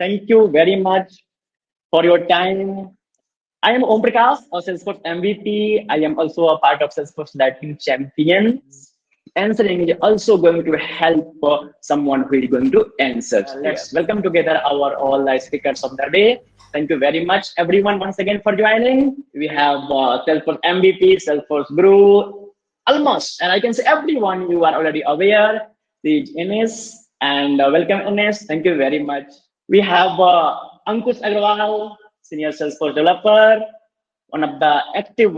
Thank you very much for your time. I am Om Prakash, a Salesforce MVP. I am also a part of Salesforce Lightning Champions. Answering is also going to help someone who is going to answer. Let's welcome together our all speakers of the day. Thank you very much, everyone, once again for joining. We have Salesforce MVP, Salesforce Guru, almost, and I can say everyone you are already aware. The Ines, and welcome Ines. Thank you very much. We have Ankush Agrawal, Senior Salesforce Developer, one of the active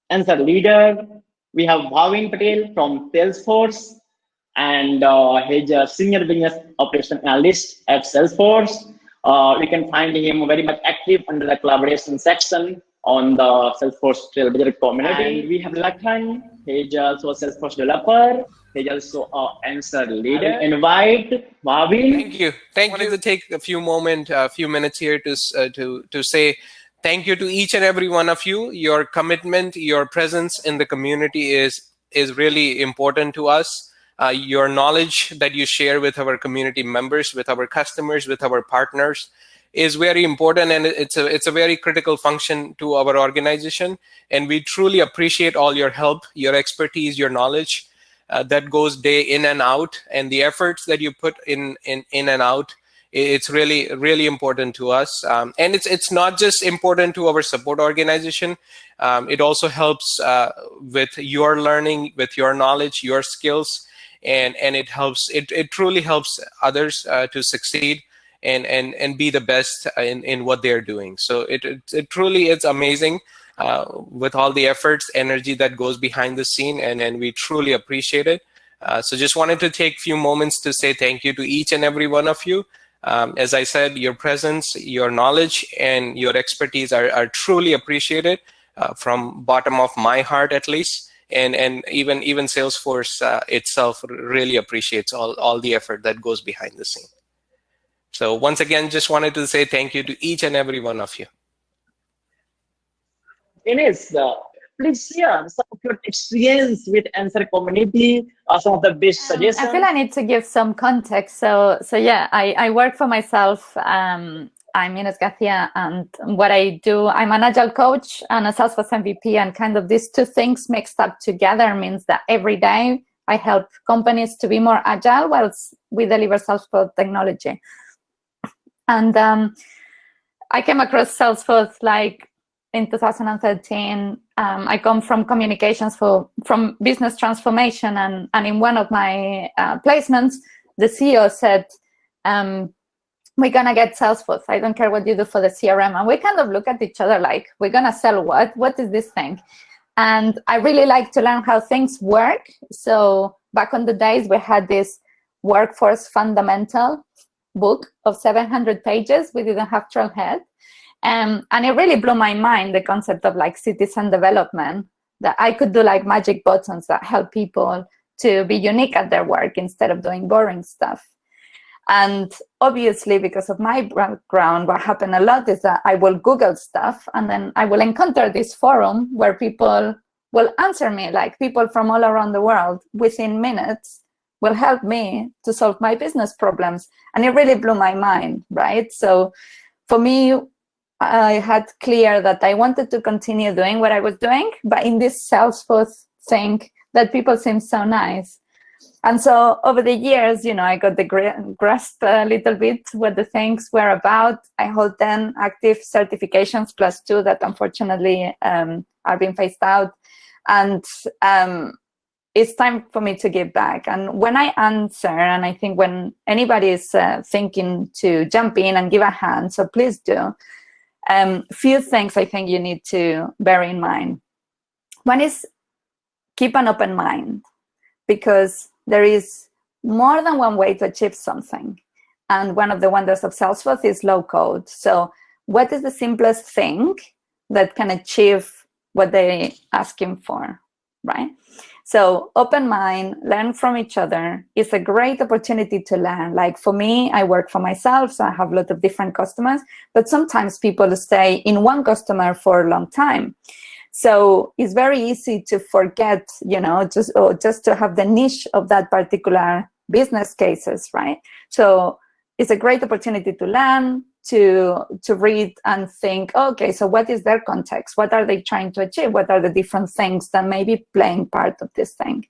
answer leader. We have Bhavin Patel from Salesforce, and he's a Senior Business Operation Analyst at Salesforce. We can find him very much active under the collaboration section on the Salesforce Trailblazer community. And we have Lakhan, he's also a Salesforce developer. He's also an answer leader. Invite Bhavin. Thank you. Thank you. To take a few minutes here to say thank you to each and every one of you. Your commitment, your presence in the community is really important to us. Your knowledge that you share with our community members, with our customers, with our partners is very important, and it's a very critical function to our organization. And we truly appreciate all your help, your expertise, your knowledge that goes day in and out, and the efforts that you put in and out. It's really important to us, and it's not just important to our support organization. It also helps with your learning, with your knowledge, your skills, and it truly helps others to succeed and be the best in what they're doing. So it truly is amazing with all the efforts, energy that goes behind the scene, and we truly appreciate it. So just wanted to take a few moments to say thank you to each and every one of you. As I said, your presence, your knowledge, and your expertise are truly appreciated from bottom of my heart, at least. And even Salesforce itself really appreciates all the effort that goes behind the scene. So once again, just wanted to say thank you to each and every one of you. Ines, please share some of your experience with answer community, some of the best suggestions. I feel I need to give some context. So yeah, I work for myself. I'm Ines Garcia, and what I do, I'm an agile coach and a Salesforce MVP, and kind of these two things mixed up together means that every day I help companies to be more agile whilst we deliver Salesforce technology. And I came across Salesforce like in 2013. I come from communications from business transformation, and in one of my placements, the CEO said, we're gonna get Salesforce. I don't care what you do for the CRM. And we kind of look at each other like, we're gonna sell what? What is this thing? And I really like to learn how things work. So back on the days, we had this workforce fundamental book of 700 pages. We didn't have Trailhead. And it really blew my mind, the concept of like citizen development, that I could do like magic buttons that help people to be unique at their work instead of doing boring stuff. And obviously, because of my background, what happened a lot is that I will Google stuff, and then I will encounter this forum where people will answer me, like people from all around the world within minutes will help me to solve my business problems. And it really blew my mind, right? So for me, I had clear that I wanted to continue doing what I was doing, but in this Salesforce thing that people seem so nice. And so over the years, you know, I got the grasp a little bit what the things were about. I hold 10 active certifications plus 2 that unfortunately are being phased out. And it's time for me to give back. And when I answer, and I think when anybody is thinking to jump in and give a hand, so please do, few things I think you need to bear in mind. One is keep an open mind, because there is more than one way to achieve something. And one of the wonders of Salesforce is low code. So what is the simplest thing that can achieve what they're asking for, right? So open mind, learn from each other. It's a great opportunity to learn. Like for me, I work for myself, so I have a lot of different customers, but sometimes people stay in one customer for a long time. So it's very easy to forget, you know, just to have the niche of that particular business cases, right? So it's a great opportunity to learn, to read and think, okay, so what is their context? What are they trying to achieve? What are the different things that may be playing part of this thing?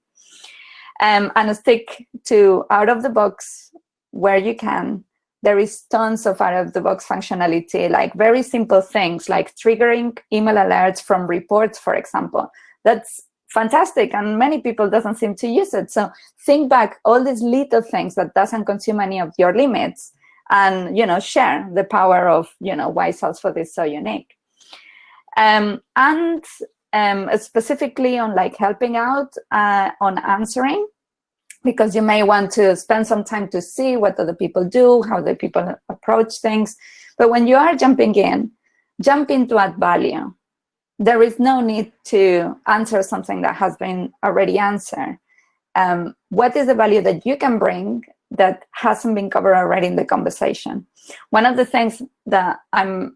And stick to out of the box where you can. There is tons of out of the box functionality, like very simple things like triggering email alerts from reports, for example. That's fantastic, and many people doesn't seem to use it. So think back all these little things that doesn't consume any of your limits, and share the power of why Salesforce is so unique. And specifically on like helping out on answering, because you may want to spend some time to see what other people do, how the people approach things. But when you are jumping in, jump in to add value. There is no need to answer something that has been already answered. What is the value that you can bring that hasn't been covered already in the conversation? One of the things that I'm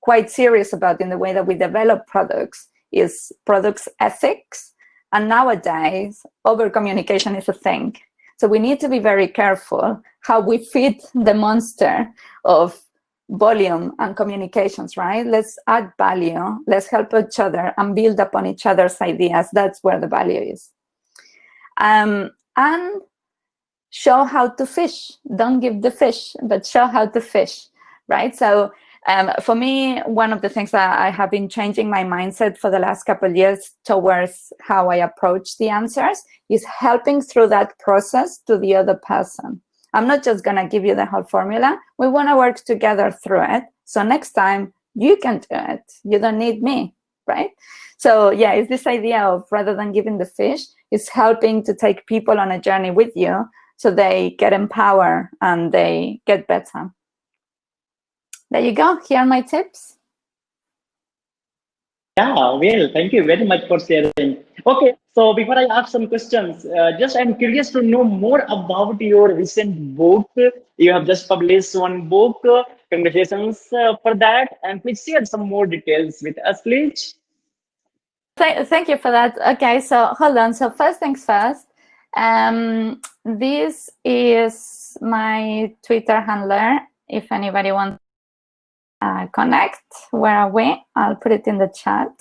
quite serious about in the way that we develop products is products ethics. And nowadays, over-communication is a thing. So we need to be very careful how we feed the monster of volume and communications, right? Let's add value, let's help each other and build upon each other's ideas. That's where the value is. And show how to fish. Don't give the fish, but show how to fish, right? So for me, one of the things that I have been changing my mindset for the last couple of years towards how I approach the answers is helping through that process to the other person. I'm not just going to give you the whole formula. We want to work together through it. So next time you can do it. You don't need me, right? So yeah, it's this idea of rather than giving the fish, it's helping to take people on a journey with you so they get empowered and they get better. There you go. Here are my tips. Yeah, well, thank you very much for sharing. Okay, so before I ask some questions, just I'm curious to know more about your recent book. You have just published one book. Congratulations for that. And please share some more details with us, please. Thank you for that. Okay, so hold on. So first things first. This is my Twitter handler. If anybody wants connect, where are we? I'll put it in the chat.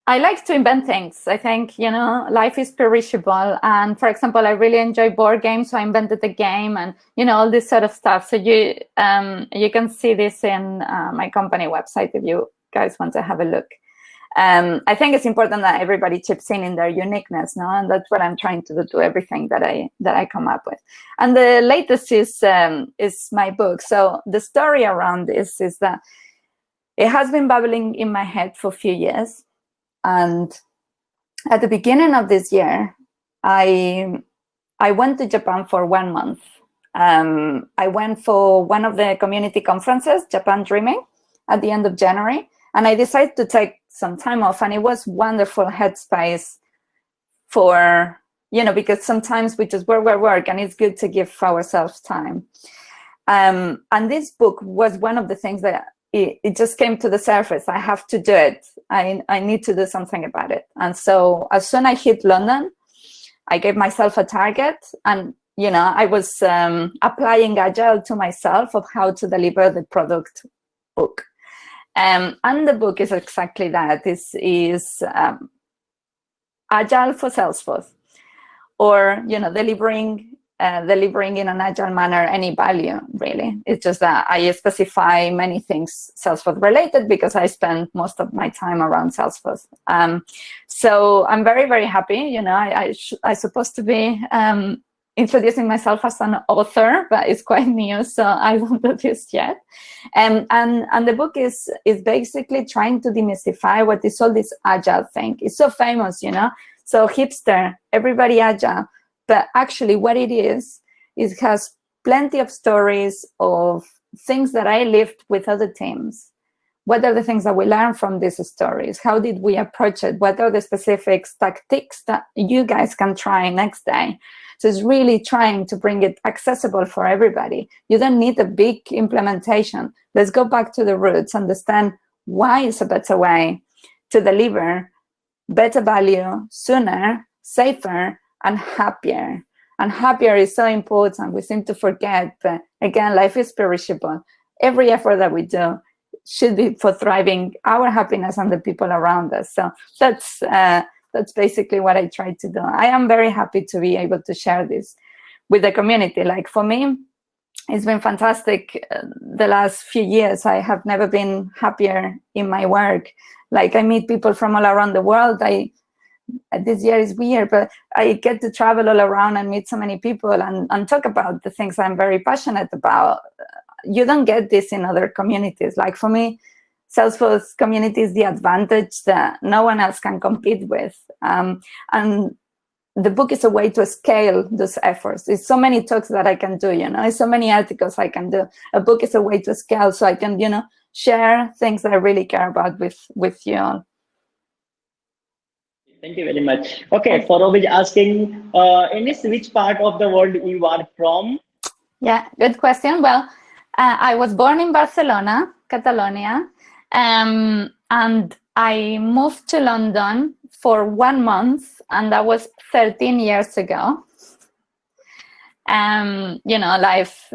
I like to invent things. I think, life is perishable. And for example, I really enjoy board games, so I invented a game and, all this sort of stuff. So you can see this in my company website if you guys want to have a look. I think it's important that everybody chips in their uniqueness, no? And that's what I'm trying to do to everything that I come up with. And the latest is my book. So the story around this is that it has been bubbling in my head for a few years. And at the beginning of this year, I went to Japan for 1 month. I went for one of the community conferences, Japan Dreaming, at the end of January. And I decided to take some time off, and it was wonderful headspace for, because sometimes we just work, and it's good to give ourselves time. And this book was one of the things that it just came to the surface. I have to do it. I need to do something about it. And so as soon as I hit London, I gave myself a target, and I was applying Agile to myself of how to deliver the product book. And the book is exactly that. This is Agile for Salesforce, or delivering in an agile manner any value, really. It's just that I specify many things Salesforce related because I spend most of my time around Salesforce. So I'm very, very happy. I'm supposed to be introducing myself as an author, but it's quite new, so I won't do this yet. And the book is basically trying to demystify what is all this agile thing. It's so famous, so hipster, everybody agile. But actually what it is, it has plenty of stories of things that I lived with other teams. What are the things that we learned from these stories? How did we approach it? What are the specific tactics that you guys can try next day? So it's really trying to bring it accessible for everybody. You don't need a big implementation. Let's go back to the roots, understand why it's a better way to deliver better value sooner, safer, and happier. And happier is so important. We seem to forget, but again, life is perishable. Every effort that we do should be for thriving our happiness and the people around us. So that's basically what I try to do. I am very happy to be able to share this with the community. Like for me, it's been fantastic. The last few years, I have never been happier in my work. Like I meet people from all around the world. This year is weird, but I get to travel all around and meet so many people and talk about the things I'm very passionate about. You don't get this in other communities. Like for me, Salesforce community is the advantage that no one else can compete with. And the book is a way to scale those efforts. There's so many talks that I can do, there's so many articles I can do. A book is a way to scale so I can, share things that I really care about with you all. Thank you very much. Okay, Saurav is asking, Ines, which part of the world you are from? Yeah, good question. Well, I was born in Barcelona, Catalonia, and I moved to London for 1 month, and that was 13 years ago. Life,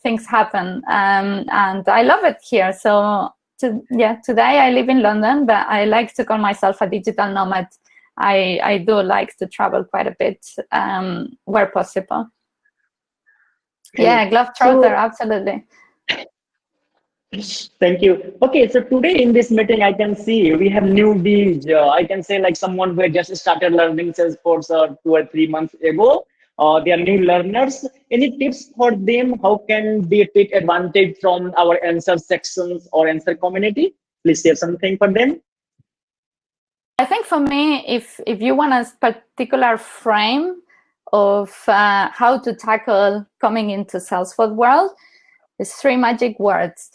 things happen, and I love it here. So, today I live in London, but I like to call myself a digital nomad. I do like to travel quite a bit where possible. Yeah, Globetrotter, absolutely. Thank you. Okay, so today in this meeting, I can see we have newbies. I can say like someone who had just started learning Salesforce 2 or 3 months ago. They are new learners. Any tips for them? How can they take advantage from our answer sections or answer community? Please share something for them. I think for me, if you want a particular frame of how to tackle coming into Salesforce world, it's 3 magic words.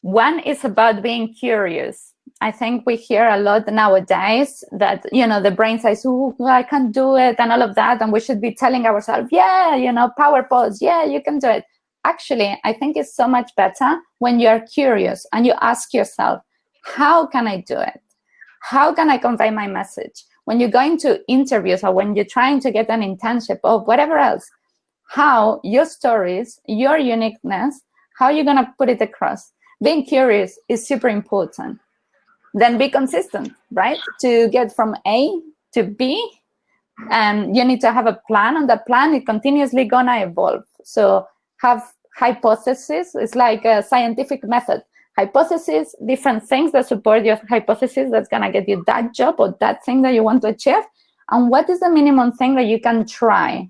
One is about being curious. I think we hear a lot nowadays that, the brain says, oh, I can't do it and all of that. And we should be telling ourselves, yeah, power pose, yeah, you can do it. Actually, I think it's so much better when you are curious and you ask yourself, how can I do it? How can I convey my message? When you're going to interviews or when you're trying to get an internship or whatever else, how your stories, your uniqueness, how you're going to put it across. Being curious is super important. Then be consistent, right? To get from A to B, you need to have a plan, and the plan is continuously going to evolve. So have hypothesis. It's like a scientific method. Hypothesis, different things that support your hypothesis that's going to get you that job or that thing that you want to achieve. And what is the minimum thing that you can try?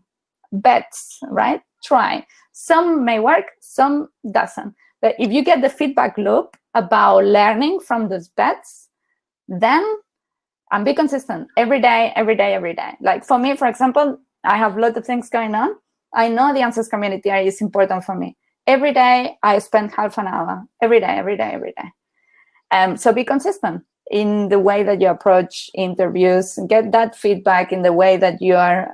Bets, right? Try. Some may work, some doesn't. But if you get the feedback loop about learning from those bets, then and be consistent every day, every day, every day. Like for me, for example, I have a lot of things going on. I know the answers community is important for me. Every day, I spend half an hour. Every day, every day, every day. So be consistent in the way that you approach interviews. Get that feedback in the way that you are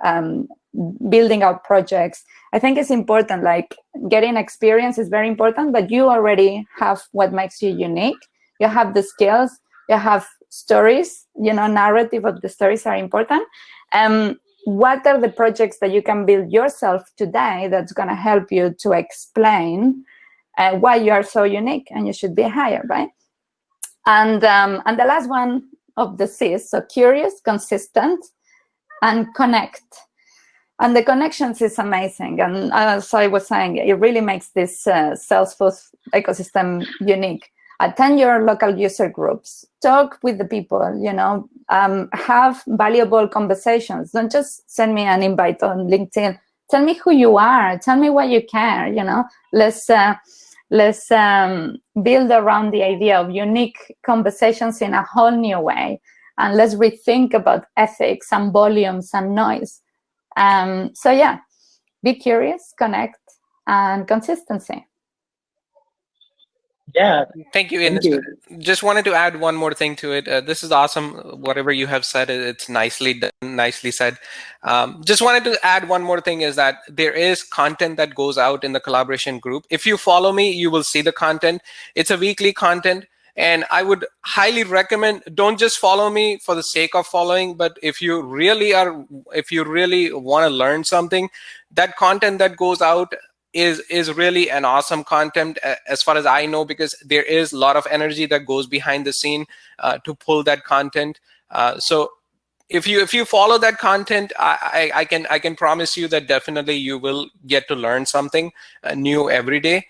building out projects. I think it's important, like getting experience is very important, but you already have what makes you unique. You have the skills, you have stories, narrative of the stories are important. What are the projects that you can build yourself today that's going to help you to explain why you are so unique and you should be higher, right? And the last one of the C's, so curious, consistent, and connect. And the connections is amazing. And as I was saying, it really makes this Salesforce ecosystem unique. Attend your local user groups, talk with the people, have valuable conversations. Don't just send me an invite on LinkedIn. Tell me who you are. Tell me why you care. Let's build around the idea of unique conversations in a whole new way. And let's rethink about ethics and volumes and noise. Be curious, connect, and consistency. Yeah. Thank you, Ines. Just wanted to add one more thing to it. This is awesome. Whatever you have said, it's nicely done, nicely said. Just wanted to add one more thing is that there is content that goes out in the collaboration group. If you follow me, you will see the content. It's a weekly content. And I would highly recommend, don't just follow me for the sake of following, but if you really want to learn something, that content that goes out is really an awesome content, as far as I know, because there is a lot of energy that goes behind the scene to pull that content. So if you follow that content, I can promise you that definitely you will get to learn something new every day.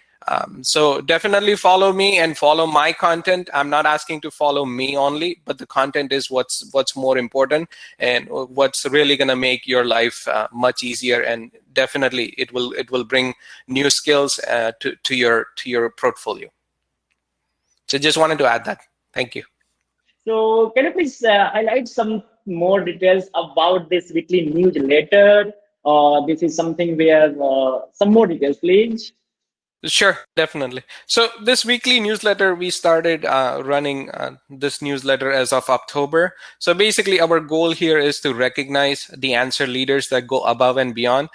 So definitely follow me and follow my content. I'm not asking to follow me only, but the content is what's more important, and what's really going to make your life much easier. And definitely it will bring new skills to your portfolio. So just wanted to add that. Thank you. So can you please highlight some more details about this weekly newsletter? This is something where some more details, please. Sure, definitely. So this weekly newsletter, we started running this newsletter as of October. So basically our goal here is to recognize the answer leaders that go above and beyond.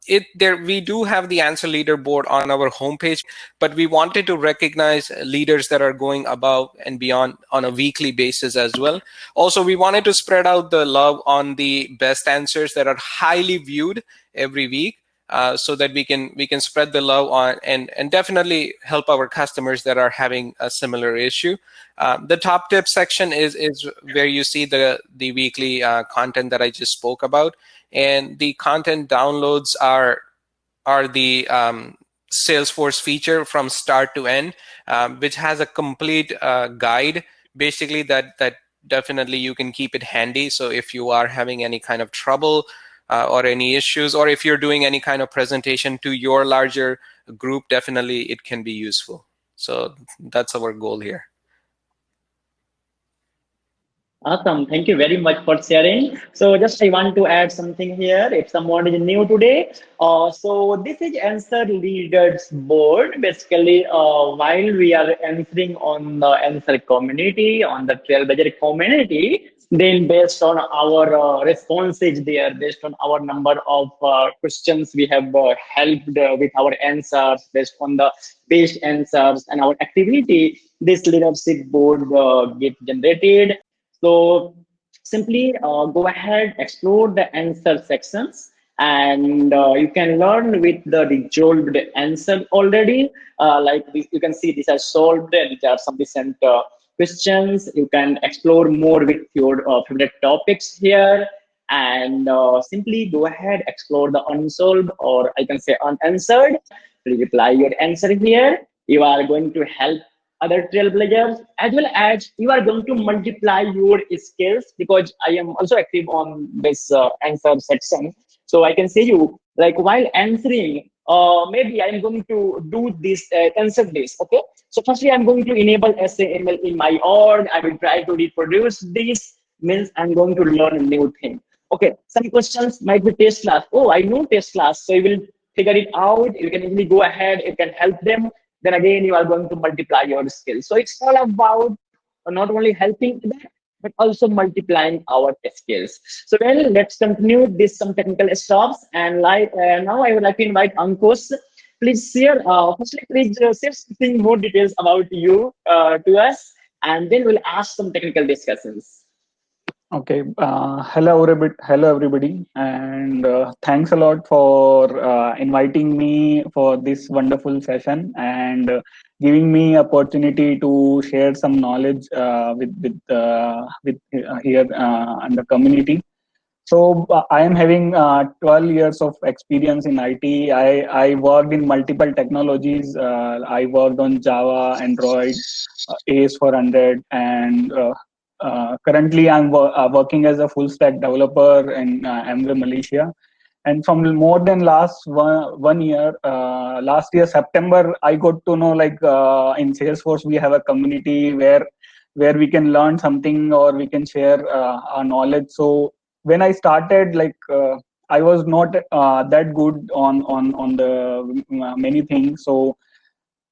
We do have the answer leaderboard on our homepage, but we wanted to recognize leaders that are going above and beyond on a weekly basis as well. Also, we wanted to spread out the love on the best answers that are highly viewed every week. So that we can spread the love on and definitely help our customers that are having a similar issue. The top tip section is where you see the weekly content that I just spoke about, and the content downloads are the Salesforce feature from start to end, which has a complete guide, basically that definitely you can keep it handy. So if you are having any kind of trouble or any issues, or if you're doing any kind of presentation to your larger group, definitely it can be useful. So that's our goal here. Awesome. Thank you very much for sharing. So just I want to add something here. If someone is new today, so this is answer leaders board. Basically, while we are answering on the answer community, on the Trailblazer community, then based on our responses there, based on our number of questions we have helped with our answers, based on the best answers and our activity, this leadership board get generated. So simply go ahead, explore the answer sections, and you can learn with the resolved answer already. Like this, you can see these are solved, and these are some recent questions. You can explore more with your favorite topics here, and simply go ahead, explore the unsolved, or I can say unanswered. Please reply your answer here. You are going to help other trailblazers, as well as you are going to multiply your skills, because I am also active on this answer section. So I can say you, like while answering, maybe I'm going to do this, answer this. Okay. So firstly, I'm going to enable SAML in my org. I will try to reproduce this, means I'm going to learn a new thing. Okay. Some questions might be test class. Oh, I know test class. So you will figure it out. You can easily go ahead. You can help them. Then again, you are going to multiply your skills. So it's all about not only helping them, but also multiplying our skills. So well, let's continue this some technical stops. And like now, I would like to invite Ankush. Please share, firstly, please share something more details about you to us, and then we'll ask some technical discussions. Okay. Hello, everybody, and thanks a lot for inviting me for this wonderful session and giving me opportunity to share some knowledge with here and the community. So I am having 12 years of experience in IT. I worked in multiple technologies. I worked on Java, Android, AS400, and currently I'm working as a full stack developer in Amber, Malaysia. And from more than last one year, last year September, I got to know like in Salesforce we have a community where we can learn something or we can share our knowledge. So when I started, like I was not that good on the many things. So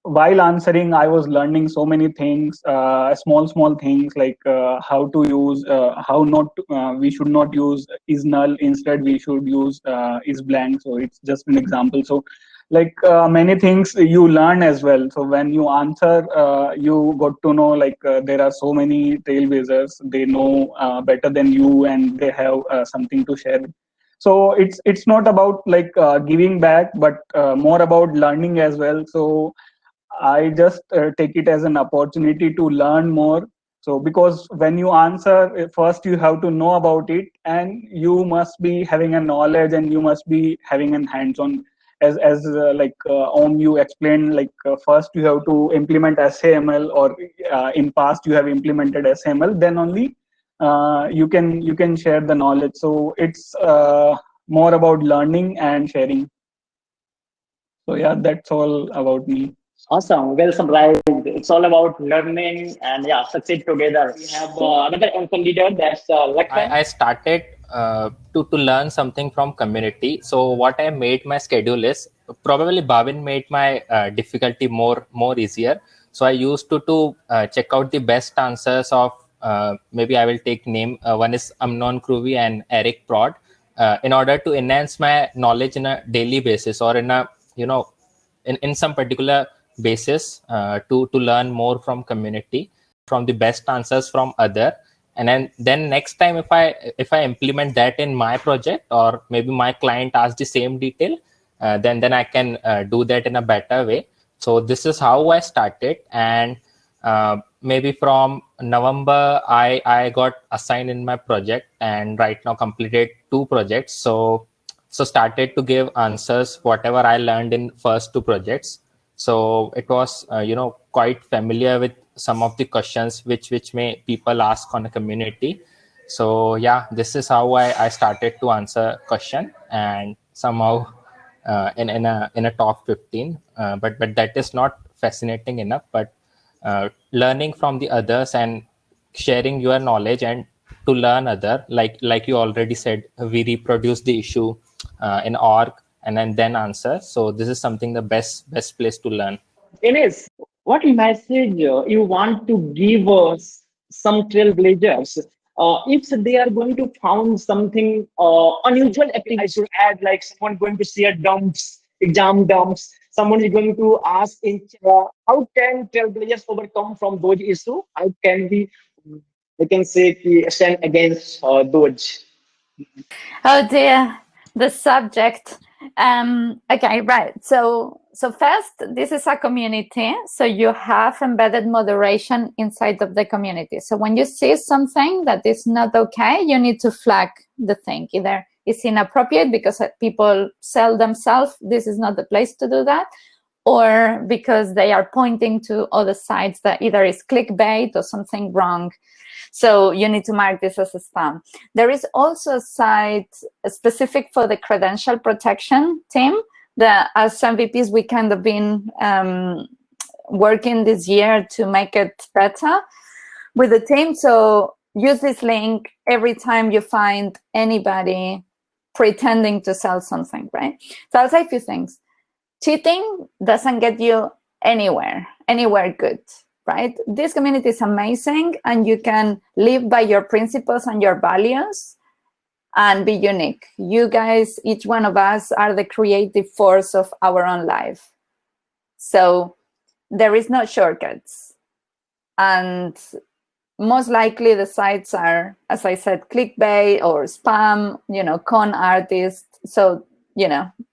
while answering, I was learning so many things, small things like how to use, how not to, we should not use is null. Instead, we should use is blank. So it's just an example. So like many things you learn as well. So when you answer, you got to know like there are so many trailblazers. They know better than you, and they have something to share. So it's not about like giving back, but more about learning as well. So I just take it as an opportunity to learn more. So because when you answer, first you have to know about it, and you must be having a knowledge, and you must be having an hands-on. As like Om, you explained, like first you have to implement SAML, or in past you have implemented SAML, then only you can share the knowledge. So it's more about learning and sharing. So yeah, that's all about me. Awesome. Well summarized. It's all about learning and yeah, succeed together. We have another open leader, that's Lakshman. I started to learn something from community. So what I made my schedule is, probably Bhavin made my difficulty more easier. So I used to check out the best answers of maybe I will take name. One is Amnon Crewy and Eric Prod, in order to enhance my knowledge in a daily basis, or in a in some particular basis, to learn more from community, from the best answers from other. And then next time, if I implement that in my project, or maybe my client asks the same detail, then I can do that in a better way. So this is how I started. And maybe from November, I got assigned in my project, and right now completed 2 projects. So started to give answers whatever I learned in first 2 projects. So it was quite familiar with some of the questions which may people ask on a community. So yeah, this is how I started to answer question, and somehow in a top 15. But that is not fascinating enough. But learning from the others and sharing your knowledge, and to learn other, like you already said, we reproduce the issue in org, and then answer. So this is something, the best place to learn. Ines, what message you want to give us some trailblazers? If they are going to found something unusual activity, I should add, like someone going to share dumps, exam dumps, someone is going to ask in how can trailblazers overcome from those issues? How can we can say stand against those? Oh dear, the subject. Okay, right. So first, this is a community, so you have embedded moderation inside of the community. So when you see something that is not okay, you need to flag the thing. Either it's inappropriate because people sell themselves, this is not the place to do that, or because they are pointing to other sites that either is clickbait or something wrong. So you need to mark this as a spam. There is also a site specific for the credential protection team that, as MVPs, we kind of been working this year to make it better with the team. So use this link every time you find anybody pretending to sell something, right? So I'll say a few things. Cheating doesn't get you anywhere good, right? This community is amazing, and you can live by your principles and your values and be unique. You guys, each one of us, are the creative force of our own life. So there is no shortcuts. And most likely the sites are, as I said, clickbait or spam, con artists. So,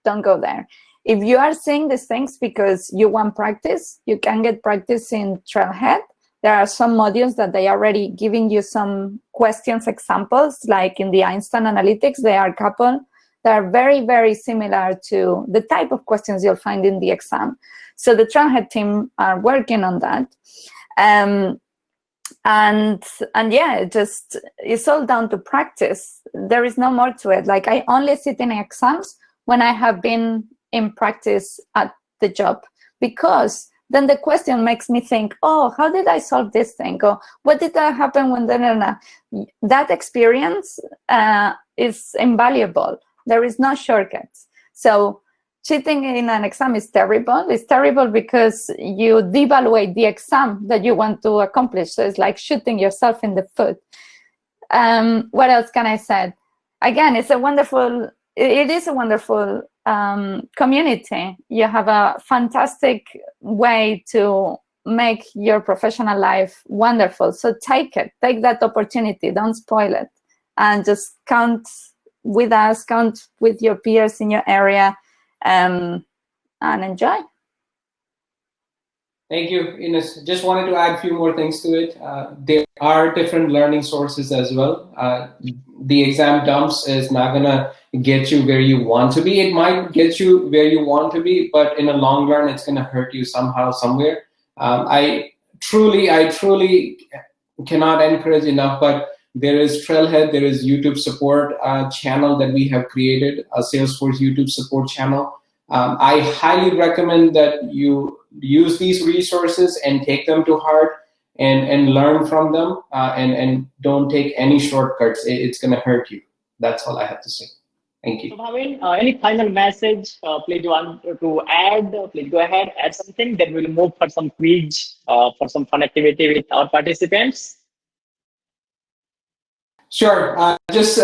don't go there. If you are seeing these things because you want practice, you can get practice in Trailhead. There are some modules that they are already giving you some questions examples, like in the Einstein Analytics, there are a couple that are very, very similar to the type of questions you'll find in the exam. So the Trailhead team are working on that. And yeah, it's all down to practice. There is no more to it. Like, I only sit in exams when I have been in practice at the job, because then the question makes me think, oh, how did I solve this thing? Or what did that happen when that experience is invaluable. There is no shortcuts. So cheating in an exam is terrible. It's terrible because you devaluate the exam that you want to accomplish. So it's like shooting yourself in the foot. What else can I say? Again, it is a wonderful community. You have a fantastic way to make your professional life wonderful. So take that opportunity, don't spoil it, and just count with us, count with your peers in your area, and enjoy. Thank you, Ines. Just wanted to add a few more things to it. There are different learning sources as well. The exam dumps is not going to get you where you want to be. It might get you where you want to be, but in the long run, it's going to hurt you somehow, somewhere. I truly cannot encourage enough, but there is Trailhead, there is YouTube support channel that we have created, a Salesforce YouTube support channel. I highly recommend that you use these resources and take them to heart and learn from them, and don't take any shortcuts. It's going to hurt you. That's all I have to say. Thank you. So Bhavin, any final message? Please you want to add? Please go ahead, add something. Then we'll move for some quiz, for some fun activity with our participants. Sure. Just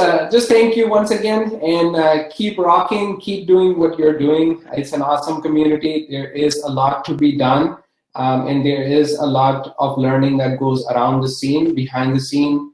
thank you once again, and keep rocking, keep doing what you're doing. It's an awesome community. There is a lot to be done, and there is a lot of learning that goes around the scene, behind the scene.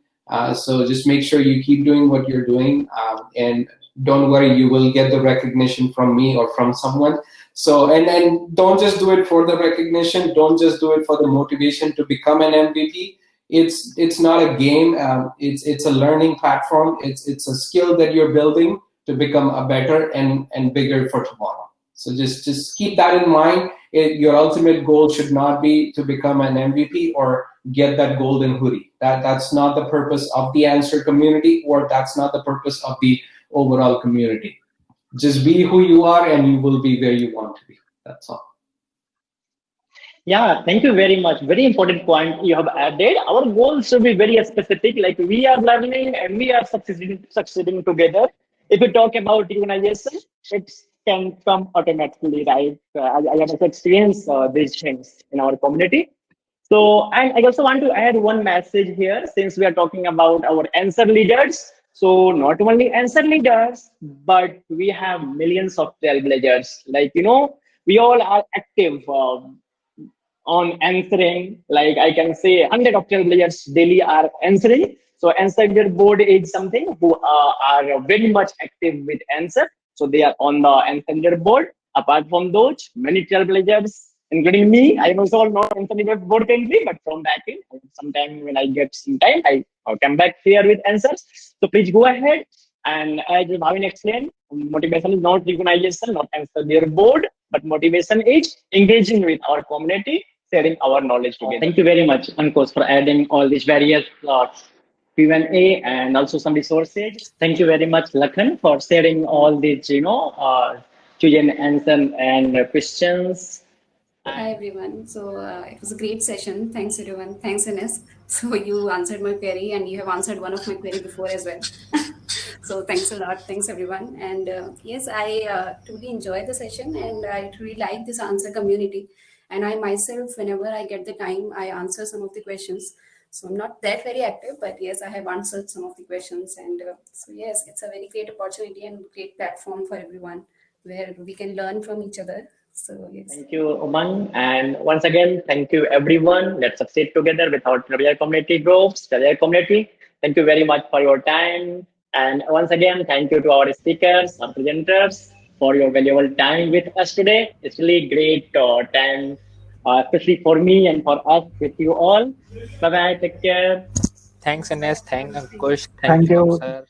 So just make sure you keep doing what you're doing, and don't worry, you will get the recognition from me or from someone. So, and don't just do it for the recognition. Don't just do it for the motivation to become an MVP. It's not a game. It's a learning platform. It's a skill that you're building to become a better and bigger for tomorrow. So just keep that in mind. Your ultimate goal should not be to become an MVP or get that golden hoodie. That's not the purpose of the Answer community, or that's not the purpose of the overall community. Just be who you are, and you will be where you want to be. That's all. Yeah, thank you very much. Very important point you have added. Our goals should be very specific. Like we are learning and we are succeeding together. If you talk about organization, it can come automatically, right? I have also experienced these things in our community. So, and I also want to add one message here, since we are talking about our answer leaders. So not only answer leaders, but we have millions of trailblazers. Like, we all are active on answering. Like I can say 100 of players daily are answering. So answer board is something who are very much active with answer. So they are on the answer board. Apart from those, many trailblazers, including me, I am also not answer board currently, but from back in, sometime when I get some time, I'll come back here with answers. So please go ahead. And as Bhavin explained, motivation is not recognition, not answer their board, but motivation is engaging with our community, sharing our knowledge together. Thank you very much, Ankush, for adding all these various Q&A and also some resources. Thank you very much, Lakhan, for sharing all these, Q&A answer and questions. Hi everyone. So it was a great session. Thanks everyone. Thanks Ines. So you answered my query and you have answered one of my query before as well. So thanks a lot. Thanks everyone. And yes, I truly enjoyed the session and I really like this answer community. And I myself, whenever I get the time, I answer some of the questions. So I'm not that very active, but yes, I have answered some of the questions. And so yes, it's a very great opportunity and great platform for everyone where we can learn from each other. So yes. Thank you, Umang. And once again, thank you everyone. Let's succeed together with our career community groups, career community. Thank you very much for your time. And once again, thank you to our speakers, our presenters, for your valuable time with us today. It's really great time, especially for me and for us with you all. Bye-bye. Take care. Thanks, Ines. Thanks, Ankush. Thank you. Sir.